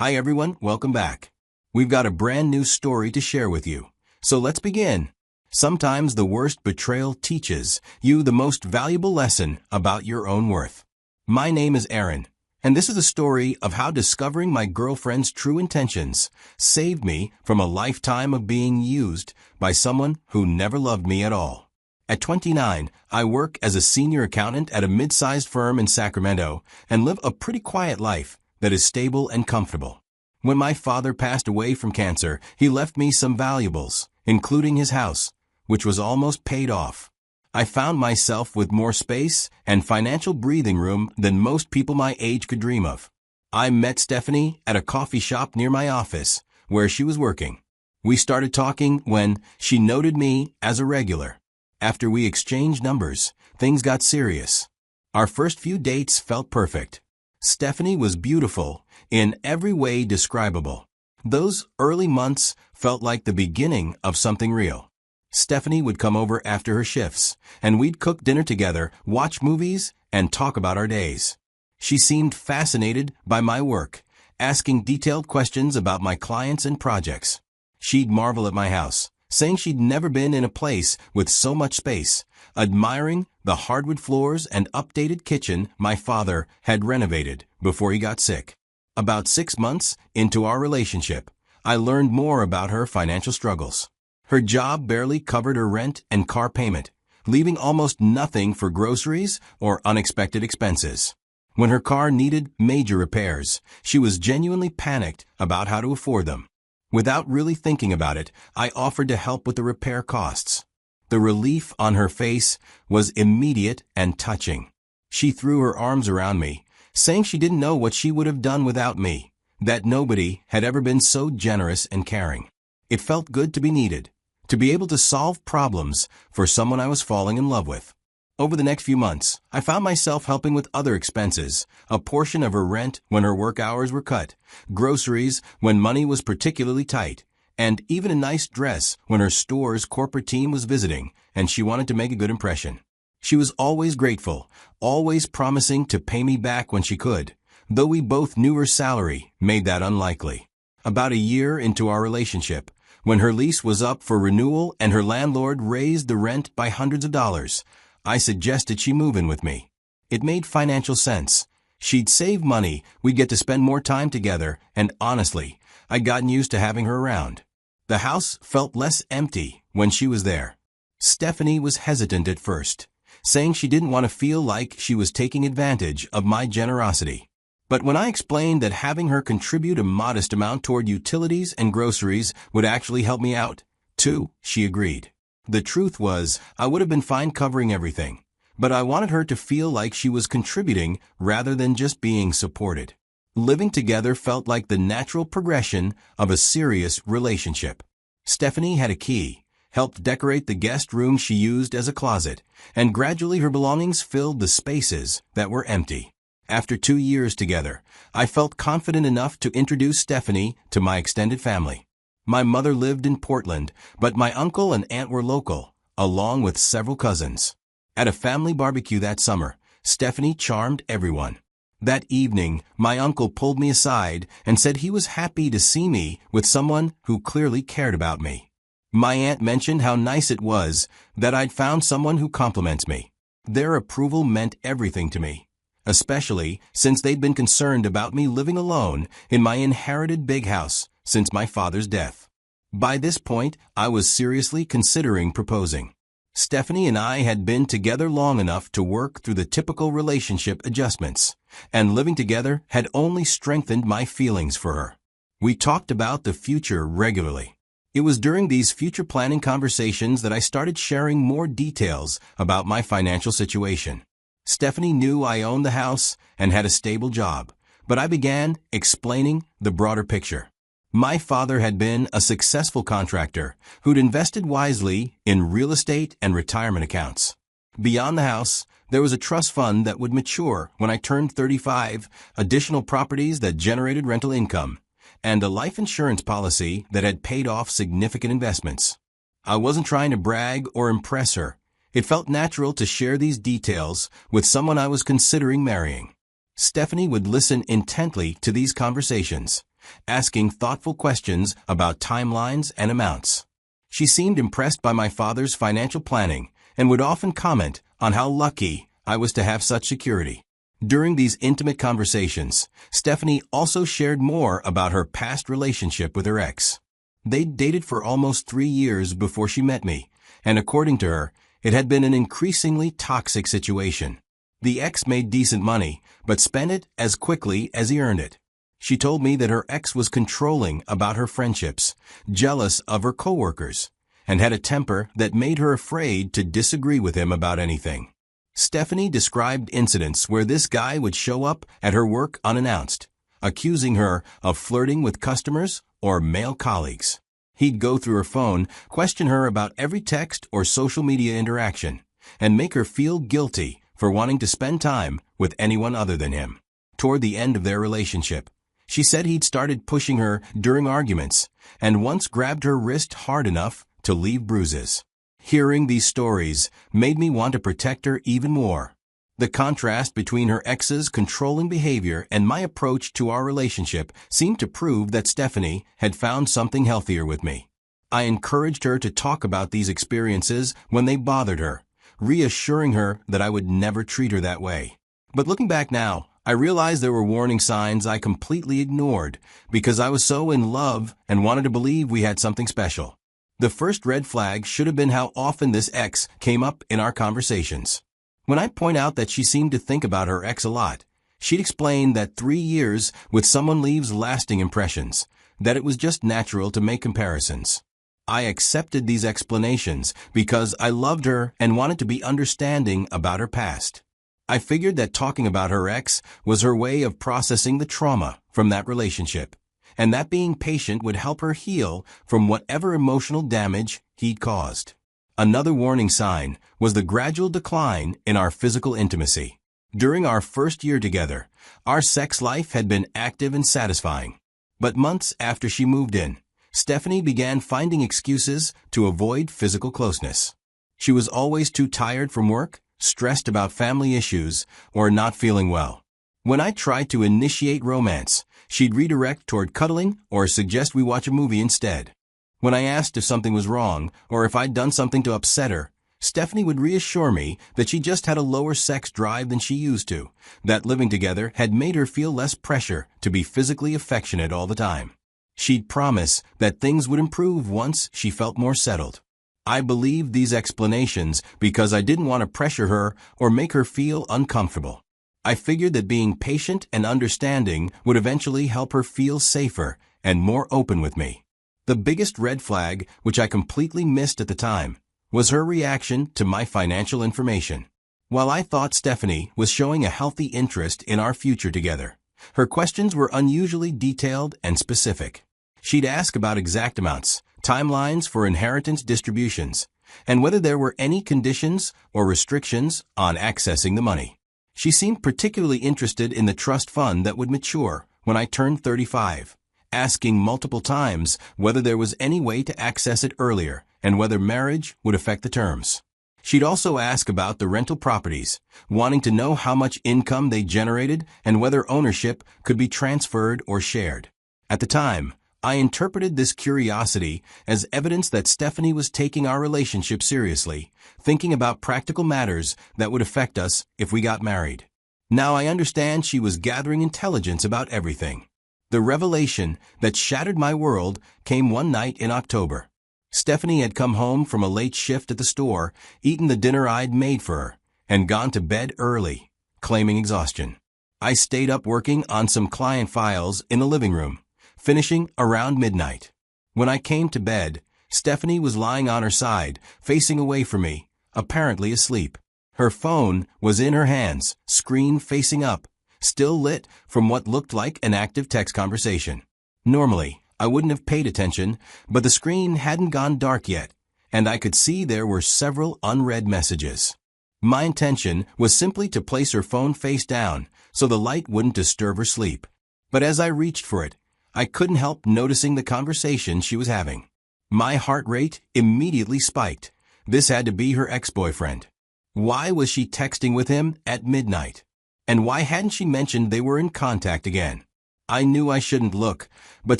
Hi everyone, welcome back. We've got a brand new story to share with you. So let's begin. Sometimes the worst betrayal teaches you the most valuable lesson about your own worth. My name is Aaron, and this is a story of how discovering my girlfriend's true intentions saved me from a lifetime of being used by someone who never loved me at all. At 29, I work as a senior accountant at a mid-sized firm in Sacramento and live a pretty quiet life that is stable and comfortable. When my father passed away from cancer, he left me some valuables, including his house, which was almost paid off. I found myself with more space and financial breathing room than most people my age could dream of. I met Stephanie at a coffee shop near my office, where she was working. We started talking when she noted me as a regular. After we exchanged numbers, things got serious. Our first few dates felt perfect. Stephanie was beautiful in every way describable. Those early months felt like the beginning of something real. Stephanie would come over after her shifts, and we'd cook dinner together, watch movies, and talk about our days. She seemed fascinated by my work, asking detailed questions about my clients and projects. She'd marvel at my house, saying she'd never been in a place with so much space, admiring the hardwood floors and updated kitchen my father had renovated before he got sick. About 6 months into our relationship, I learned more about her financial struggles. Her job barely covered her rent and car payment, leaving almost nothing for groceries or unexpected expenses. When her car needed major repairs, she was genuinely panicked about how to afford them. Without really thinking about it, I offered to help with the repair costs. The relief on her face was immediate and touching. She threw her arms around me, saying she didn't know what she would have done without me, that nobody had ever been so generous and caring. It felt good to be needed, to be able to solve problems for someone I was falling in love with. Over the next few months, I found myself helping with other expenses, a portion of her rent when her work hours were cut, groceries when money was particularly tight, and even a nice dress when her store's corporate team was visiting and she wanted to make a good impression. She was always grateful, always promising to pay me back when she could, though we both knew her salary made that unlikely. About a year into our relationship, when her lease was up for renewal and her landlord raised the rent by hundreds of dollars, I suggested she move in with me. It made financial sense. She'd save money, we'd get to spend more time together, and honestly, I'd gotten used to having her around. The house felt less empty when she was there. Stephanie was hesitant at first, saying she didn't want to feel like she was taking advantage of my generosity. But when I explained that having her contribute a modest amount toward utilities and groceries would actually help me out, too, she agreed. The truth was, I would have been fine covering everything, but I wanted her to feel like she was contributing rather than just being supported. Living together felt like the natural progression of a serious relationship. Stephanie had a key, helped decorate the guest room she used as a closet, and gradually her belongings filled the spaces that were empty. After 2 years together, I felt confident enough to introduce Stephanie to my extended family. My mother lived in Portland, but my uncle and aunt were local, along with several cousins. At a family barbecue that summer, Stephanie charmed everyone. That evening, my uncle pulled me aside and said he was happy to see me with someone who clearly cared about me. My aunt mentioned how nice it was that I'd found someone who compliments me. Their approval meant everything to me, especially since they'd been concerned about me living alone in my inherited big house since my father's death. By this point, I was seriously considering proposing. Stephanie and I had been together long enough to work through the typical relationship adjustments, and living together had only strengthened my feelings for her. We talked about the future regularly. It was during these future planning conversations that I started sharing more details about my financial situation. Stephanie knew I owned the house and had a stable job, but I began explaining the broader picture. My father had been a successful contractor who'd invested wisely in real estate and retirement accounts. Beyond the house, there was a trust fund that would mature when I turned 35, additional properties that generated rental income, and a life insurance policy that had paid off significant investments. I wasn't trying to brag or impress her. It felt natural to share these details with someone I was considering marrying. Stephanie would listen intently to these conversations, asking thoughtful questions about timelines and amounts. She seemed impressed by my father's financial planning and would often comment on how lucky I was to have such security. During these intimate conversations, Stephanie also shared more about her past relationship with her ex. They'd dated for almost 3 years before she met me, and according to her, it had been an increasingly toxic situation. The ex made decent money, but spent it as quickly as he earned it. She told me that her ex was controlling about her friendships, jealous of her coworkers, and had a temper that made her afraid to disagree with him about anything. Stephanie described incidents where this guy would show up at her work unannounced, accusing her of flirting with customers or male colleagues. He'd go through her phone, question her about every text or social media interaction, and make her feel guilty for wanting to spend time with anyone other than him. Toward the end of their relationship, she said he'd started pushing her during arguments and once grabbed her wrist hard enough to leave bruises. Hearing these stories made me want to protect her even more. The contrast between her ex's controlling behavior and my approach to our relationship seemed to prove that Stephanie had found something healthier with me. I encouraged her to talk about these experiences when they bothered her, reassuring her that I would never treat her that way. But looking back now, I realized there were warning signs I completely ignored because I was so in love and wanted to believe we had something special. The first red flag should have been how often this ex came up in our conversations. When I point out that she seemed to think about her ex a lot, she'd explain that 3 years with someone leaves lasting impressions, that it was just natural to make comparisons. I accepted these explanations because I loved her and wanted to be understanding about her past. I figured that talking about her ex was her way of processing the trauma from that relationship, and that being patient would help her heal from whatever emotional damage he'd caused. Another warning sign was the gradual decline in our physical intimacy. During our first year together, our sex life had been active and satisfying. But months after she moved in, Stephanie began finding excuses to avoid physical closeness. She was always too tired from work, stressed about family issues, or not feeling well. When I tried to initiate romance, she'd redirect toward cuddling or suggest we watch a movie instead. When I asked if something was wrong or if I'd done something to upset her, Stephanie would reassure me that she just had a lower sex drive than she used to, that living together had made her feel less pressure to be physically affectionate all the time. She'd promise that things would improve once she felt more settled. I believed these explanations because I didn't want to pressure her or make her feel uncomfortable. I figured that being patient and understanding would eventually help her feel safer and more open with me. The biggest red flag, which I completely missed at the time, was her reaction to my financial information. While I thought Stephanie was showing a healthy interest in our future together, her questions were unusually detailed and specific. She'd ask about exact amounts, timelines for inheritance distributions, and whether there were any conditions or restrictions on accessing the money. She seemed particularly interested in the trust fund that would mature when I turned 35, asking multiple times whether there was any way to access it earlier and whether marriage would affect the terms. She'd also ask about the rental properties, wanting to know how much income they generated and whether ownership could be transferred or shared. At the time, I interpreted this curiosity as evidence that Stephanie was taking our relationship seriously, thinking about practical matters that would affect us if we got married. Now I understand she was gathering intelligence about everything. The revelation that shattered my world came one night in October. Stephanie had come home from a late shift at the store, eaten the dinner I'd made for her, and gone to bed early, claiming exhaustion. I stayed up working on some client files in the living room, finishing around midnight. When I came to bed, Stephanie was lying on her side, facing away from me, apparently asleep. Her phone was in her hands, screen facing up, still lit from what looked like an active text conversation. Normally, I wouldn't have paid attention, but the screen hadn't gone dark yet, and I could see there were several unread messages. My intention was simply to place her phone face down so the light wouldn't disturb her sleep. But as I reached for it, I couldn't help noticing the conversation she was having. My heart rate immediately spiked. This had to be her ex-boyfriend. Why was she texting with him at midnight? And why hadn't she mentioned they were in contact again? I knew I shouldn't look, but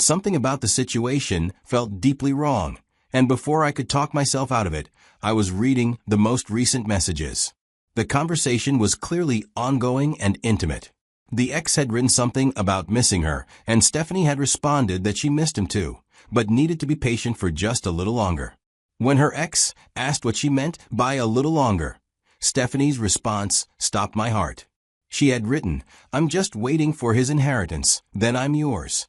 something about the situation felt deeply wrong, and before I could talk myself out of it, I was reading the most recent messages. The conversation was clearly ongoing and intimate. The ex had written something about missing her, and Stephanie had responded that she missed him too, but needed to be patient for just a little longer. When her ex asked what she meant by a little longer, Stephanie's response stopped my heart. She had written, "I'm just waiting for his inheritance, then I'm yours."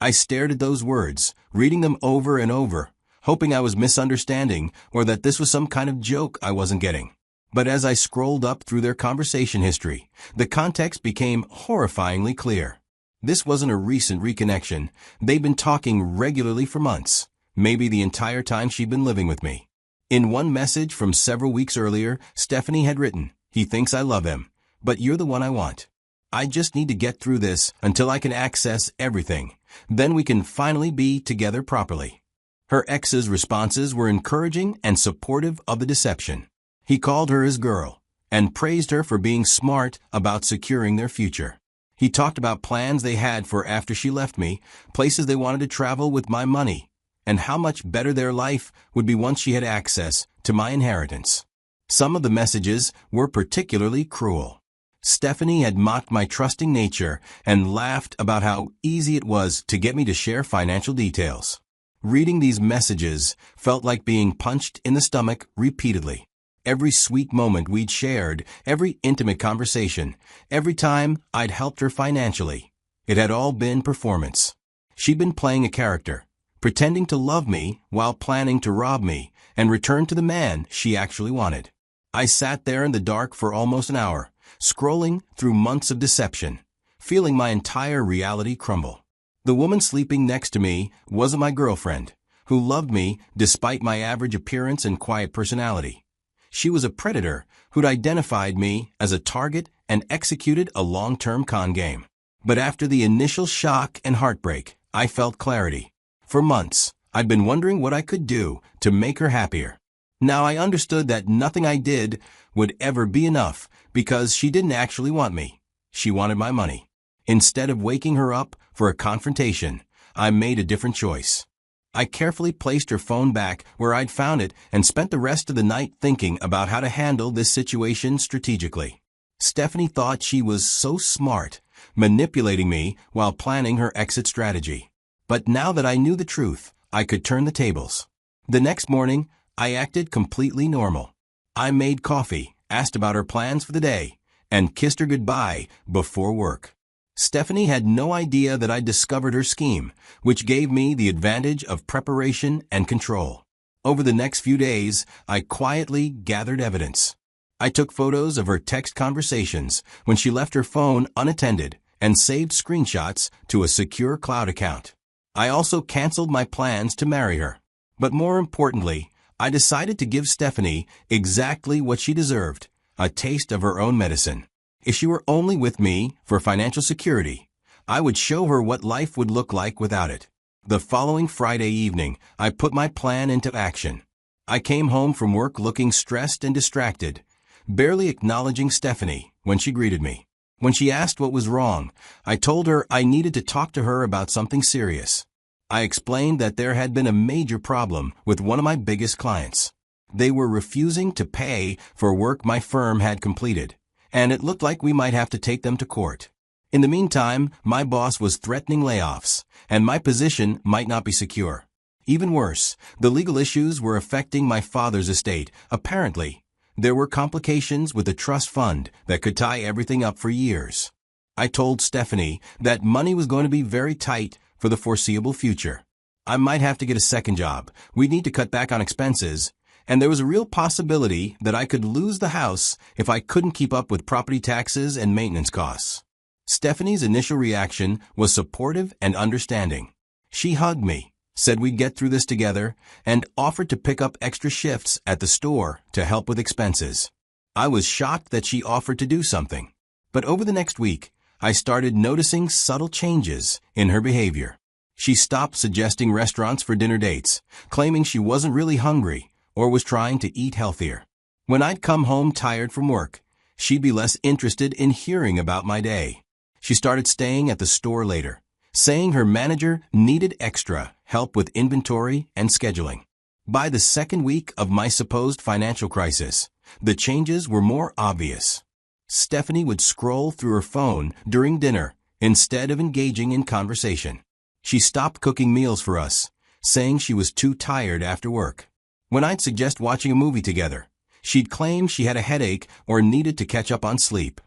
I stared at those words, reading them over and over, hoping I was misunderstanding or that this was some kind of joke I wasn't getting. But as I scrolled up through their conversation history, the context became horrifyingly clear. This wasn't a recent reconnection. They'd been talking regularly for months, maybe the entire time she'd been living with me. In one message from several weeks earlier, Stephanie had written, "He thinks I love him, but you're the one I want. I just need to get through this until I can access everything. Then we can finally be together properly." Her ex's responses were encouraging and supportive of the deception. He called her his girl and praised her for being smart about securing their future. He talked about plans they had for after she left me, places they wanted to travel with my money, and how much better their life would be once she had access to my inheritance. Some of the messages were particularly cruel. Stephanie had mocked my trusting nature and laughed about how easy it was to get me to share financial details. Reading these messages felt like being punched in the stomach repeatedly. Every sweet moment we'd shared, every intimate conversation, every time I'd helped her financially, it had all been performance. She'd been playing a character, pretending to love me while planning to rob me and return to the man she actually wanted. I sat there in the dark for almost an hour, scrolling through months of deception, feeling my entire reality crumble. The woman sleeping next to me wasn't my girlfriend, who loved me despite my average appearance and quiet personality. She was a predator who'd identified me as a target and executed a long-term con game. But after the initial shock and heartbreak, I felt clarity. For months, I'd been wondering what I could do to make her happier. Now I understood that nothing I did would ever be enough because she didn't actually want me. She wanted my money. Instead of waking her up for a confrontation, I made a different choice. I carefully placed her phone back where I'd found it and spent the rest of the night thinking about how to handle this situation strategically. Stephanie thought she was so smart, manipulating me while planning her exit strategy. But now that I knew the truth, I could turn the tables. The next morning, I acted completely normal. I made coffee, asked about her plans for the day, and kissed her goodbye before work. Stephanie had no idea that I'd discovered her scheme, which gave me the advantage of preparation and control. Over the next few days, I quietly gathered evidence. I took photos of her text conversations when she left her phone unattended and saved screenshots to a secure cloud account. I also canceled my plans to marry her. But more importantly, I decided to give Stephanie exactly what she deserved, a taste of her own medicine. If she were only with me for financial security, I would show her what life would look like without it. The following Friday evening, I put my plan into action. I came home from work looking stressed and distracted, barely acknowledging Stephanie when she greeted me. When she asked what was wrong, I told her I needed to talk to her about something serious. I explained that there had been a major problem with one of my biggest clients. They were refusing to pay for work my firm had completed, and it looked like we might have to take them to court. In the meantime, my boss was threatening layoffs, and my position might not be secure. Even worse, the legal issues were affecting my father's estate. Apparently, there were complications with a trust fund that could tie everything up for years. I told Stephanie that money was going to be very tight for the foreseeable future. I might have to get a second job, we'd need to cut back on expenses, and there was a real possibility that I could lose the house if I couldn't keep up with property taxes and maintenance costs. Stephanie's initial reaction was supportive and understanding. She hugged me, said we'd get through this together, and offered to pick up extra shifts at the store to help with expenses. I was shocked that she offered to do something. But over the next week, I started noticing subtle changes in her behavior. She stopped suggesting restaurants for dinner dates, claiming she wasn't really hungry or was trying to eat healthier. When I'd come home tired from work, she'd be less interested in hearing about my day. She started staying at the store later, saying her manager needed extra help with inventory and scheduling. By the second week of my supposed financial crisis, the changes were more obvious. Stephanie would scroll through her phone during dinner instead of engaging in conversation. She stopped cooking meals for us, saying she was too tired after work. When I'd suggest watching a movie together, she'd claim she had a headache or needed to catch up on sleep.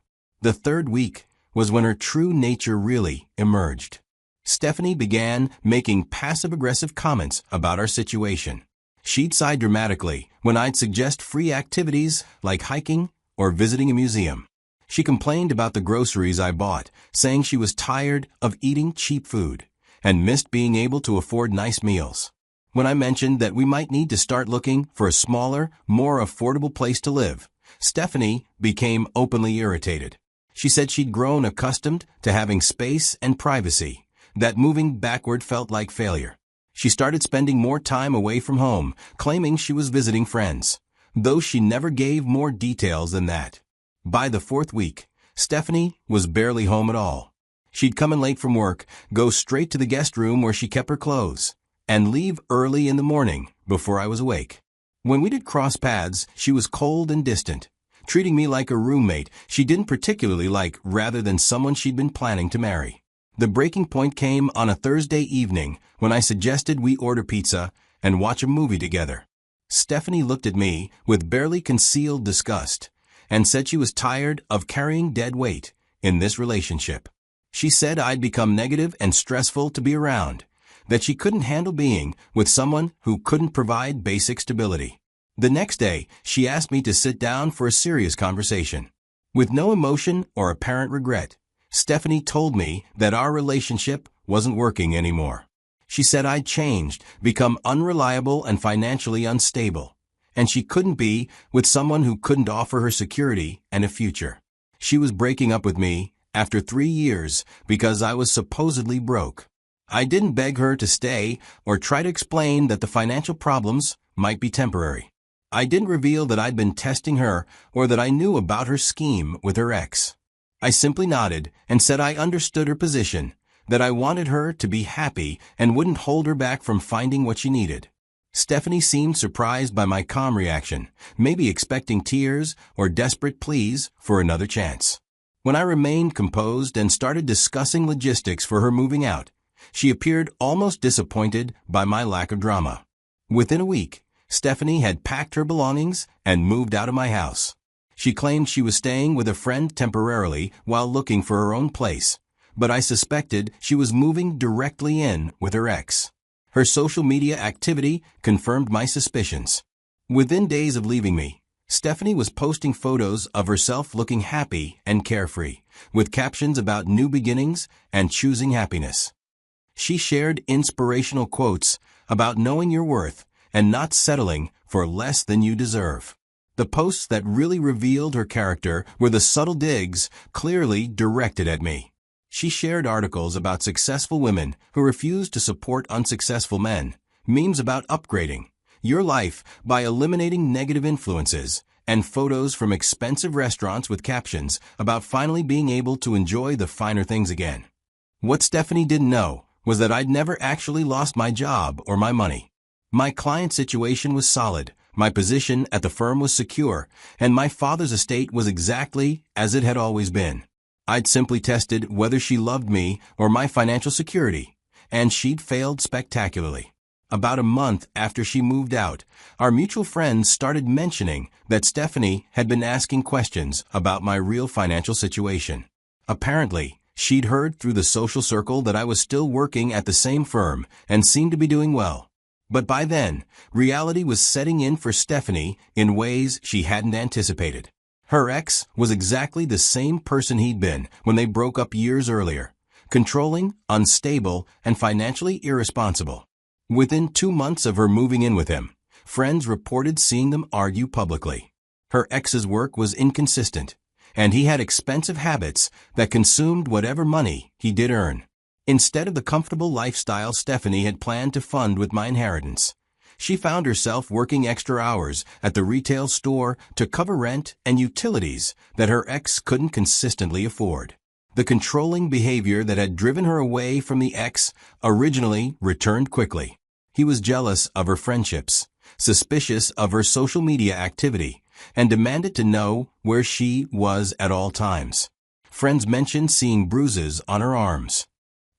The third week was when her true nature really emerged. Stephanie began making passive-aggressive comments about our situation. She'd sigh dramatically when I'd suggest free activities like hiking or visiting a museum. She complained about the groceries I bought, saying she was tired of eating cheap food and missed being able to afford nice meals. When I mentioned that we might need to start looking for a smaller, more affordable place to live, Stephanie became openly irritated. She said she'd grown accustomed to having space and privacy, that moving backward felt like failure. She started spending more time away from home, claiming she was visiting friends, though she never gave more details than that. By the fourth week, Stephanie was barely home at all. She'd come in late from work, go straight to the guest room where she kept her clothes, and leave early in the morning before I was awake. When we did cross paths, she was cold and distant, treating me like a roommate she didn't particularly like rather than someone she'd been planning to marry. The breaking point came on a Thursday evening when I suggested we order pizza and watch a movie together. Stephanie looked at me with barely concealed disgust and said she was tired of carrying dead weight in this relationship. She said I'd become negative and stressful to be around, that she couldn't handle being with someone who couldn't provide basic stability. The next day, she asked me to sit down for a serious conversation. With no emotion or apparent regret, Stephanie told me that our relationship wasn't working anymore. She said I'd changed, become unreliable and financially unstable, and she couldn't be with someone who couldn't offer her security and a future. She was breaking up with me after 3 years because I was supposedly broke. I didn't beg her to stay or try to explain that the financial problems might be temporary. I didn't reveal that I'd been testing her or that I knew about her scheme with her ex. I simply nodded and said I understood her position, that I wanted her to be happy and wouldn't hold her back from finding what she needed. Stephanie seemed surprised by my calm reaction, maybe expecting tears or desperate pleas for another chance. When I remained composed and started discussing logistics for her moving out, she appeared almost disappointed by my lack of drama. Within a week, Stephanie had packed her belongings and moved out of my house. She claimed she was staying with a friend temporarily while looking for her own place, but I suspected she was moving directly in with her ex. Her social media activity confirmed my suspicions. Within days of leaving me, Stephanie was posting photos of herself looking happy and carefree, with captions about new beginnings and choosing happiness. She shared inspirational quotes about knowing your worth and not settling for less than you deserve. The posts that really revealed her character were the subtle digs clearly directed at me. She shared articles about successful women who refused to support unsuccessful men, memes about upgrading your life by eliminating negative influences, and photos from expensive restaurants with captions about finally being able to enjoy the finer things again. What Stephanie didn't know was that I'd never actually lost my job or my money. My client situation was solid, my position at the firm was secure, and my father's estate was exactly as it had always been. I'd simply tested whether she loved me or my financial security, and she'd failed spectacularly. About a month after she moved out, our mutual friends started mentioning that Stephanie had been asking questions about my real financial situation. Apparently, she'd heard through the social circle that I was still working at the same firm and seemed to be doing well. But by then, reality was setting in for Stephanie in ways she hadn't anticipated. Her ex was exactly the same person he'd been when they broke up years earlier, controlling, unstable, and financially irresponsible. Within 2 months of her moving in with him, friends reported seeing them argue publicly. Her ex's work was inconsistent, and he had expensive habits that consumed whatever money he did earn. Instead of the comfortable lifestyle Stephanie had planned to fund with my inheritance, she found herself working extra hours at the retail store to cover rent and utilities that her ex couldn't consistently afford. The controlling behavior that had driven her away from the ex originally returned quickly. He was jealous of her friendships, suspicious of her social media activity, and demanded to know where she was at all times. Friends mentioned seeing bruises on her arms.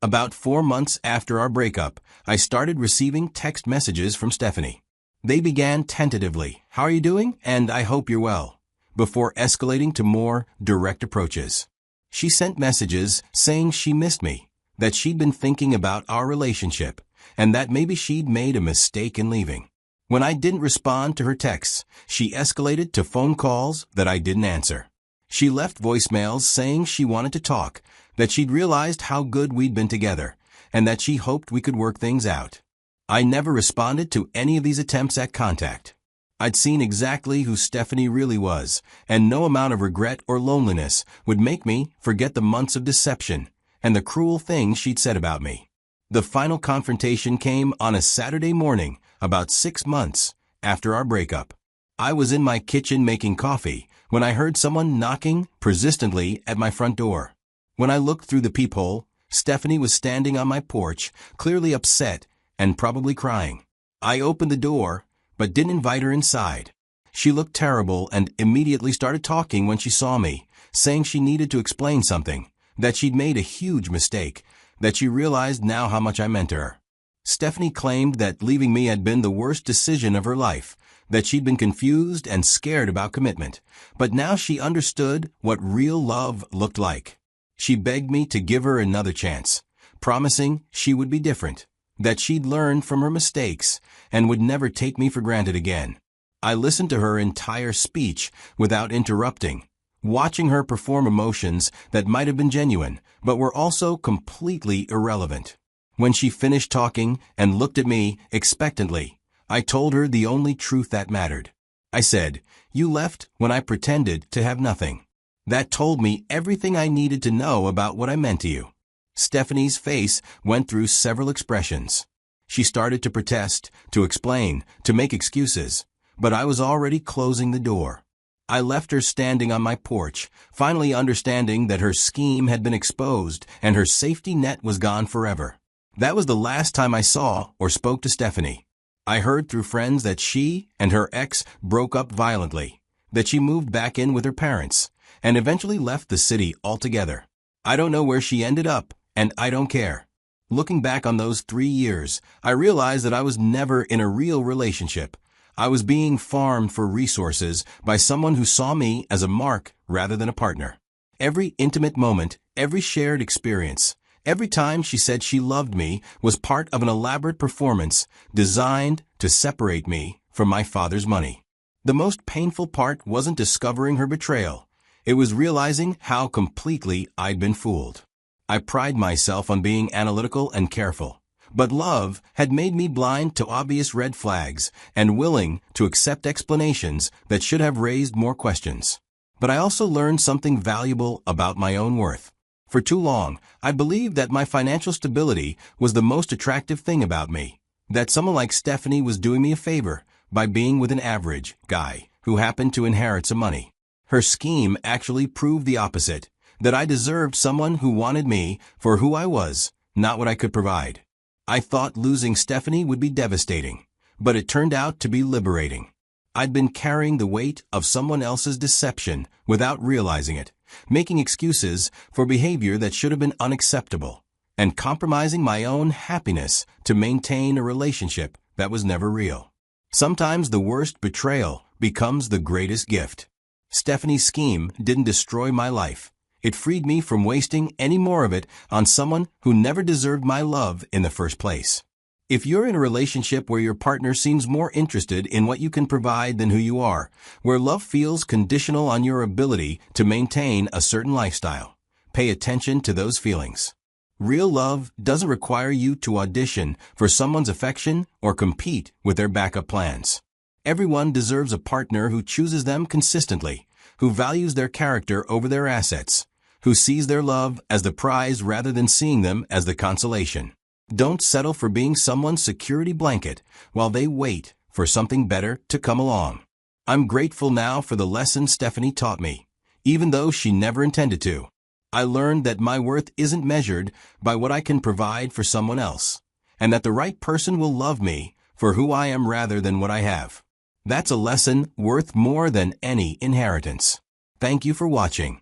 About 4 months after our breakup, I started receiving text messages from Stephanie. They began tentatively, "How are you doing?" and "I hope you're well," before escalating to more direct approaches. She sent messages saying she missed me, that she'd been thinking about our relationship, and that maybe she'd made a mistake in leaving. When I didn't respond to her texts, she escalated to phone calls that I didn't answer. She left voicemails saying she wanted to talk, that she'd realized how good we'd been together, and that she hoped we could work things out. I never responded to any of these attempts at contact. I'd seen exactly who Stephanie really was, and no amount of regret or loneliness would make me forget the months of deception and the cruel things she'd said about me. The final confrontation came on a Saturday morning, about 6 months after our breakup. I was in my kitchen making coffee when I heard someone knocking persistently at my front door. When I looked through the peephole, Stephanie was standing on my porch, clearly upset and probably crying. I opened the door, but didn't invite her inside. She looked terrible and immediately started talking when she saw me, saying she needed to explain something, that she'd made a huge mistake, that she realized now how much I meant to her. Stephanie claimed that leaving me had been the worst decision of her life, that she'd been confused and scared about commitment, but now she understood what real love looked like. She begged me to give her another chance, promising she would be different, that she'd learn from her mistakes and would never take me for granted again. I listened to her entire speech without interrupting, watching her perform emotions that might have been genuine, but were also completely irrelevant. When she finished talking and looked at me expectantly, I told her the only truth that mattered. I said, "You left when I pretended to have nothing." That told me everything I needed to know about what I meant to you. Stephanie's face went through several expressions. She started to protest, to explain, to make excuses, but I was already closing the door. I left her standing on my porch, finally understanding that her scheme had been exposed and her safety net was gone forever. That was the last time I saw or spoke to Stephanie. I heard through friends that she and her ex broke up violently, that she moved back in with her parents, and eventually left the city altogether. I don't know where she ended up, and I don't care. Looking back on those 3 years, I realized that I was never in a real relationship. I was being farmed for resources by someone who saw me as a mark rather than a partner. Every intimate moment, every shared experience, every time she said she loved me was part of an elaborate performance designed to separate me from my father's money. The most painful part wasn't discovering her betrayal. It was realizing how completely I'd been fooled. I pride myself on being analytical and careful, but love had made me blind to obvious red flags and willing to accept explanations that should have raised more questions. But I also learned something valuable about my own worth. For too long, I believed that my financial stability was the most attractive thing about me, that someone like Stephanie was doing me a favor by being with an average guy who happened to inherit some money. Her scheme actually proved the opposite, that I deserved someone who wanted me for who I was, not what I could provide. I thought losing Stephanie would be devastating, but it turned out to be liberating. I'd been carrying the weight of someone else's deception without realizing it, making excuses for behavior that should have been unacceptable, and compromising my own happiness to maintain a relationship that was never real. Sometimes the worst betrayal becomes the greatest gift. Stephanie's scheme didn't destroy my life. It freed me from wasting any more of it on someone who never deserved my love in the first place. If you're in a relationship where your partner seems more interested in what you can provide than who you are, where love feels conditional on your ability to maintain a certain lifestyle, pay attention to those feelings. Real love doesn't require you to audition for someone's affection or compete with their backup plans. Everyone deserves a partner who chooses them consistently, who values their character over their assets, who sees their love as the prize rather than seeing them as the consolation. Don't settle for being someone's security blanket while they wait for something better to come along. I'm grateful now for the lesson Stephanie taught me, even though she never intended to. I learned that my worth isn't measured by what I can provide for someone else, and that the right person will love me for who I am rather than what I have. That's a lesson worth more than any inheritance. Thank you for watching.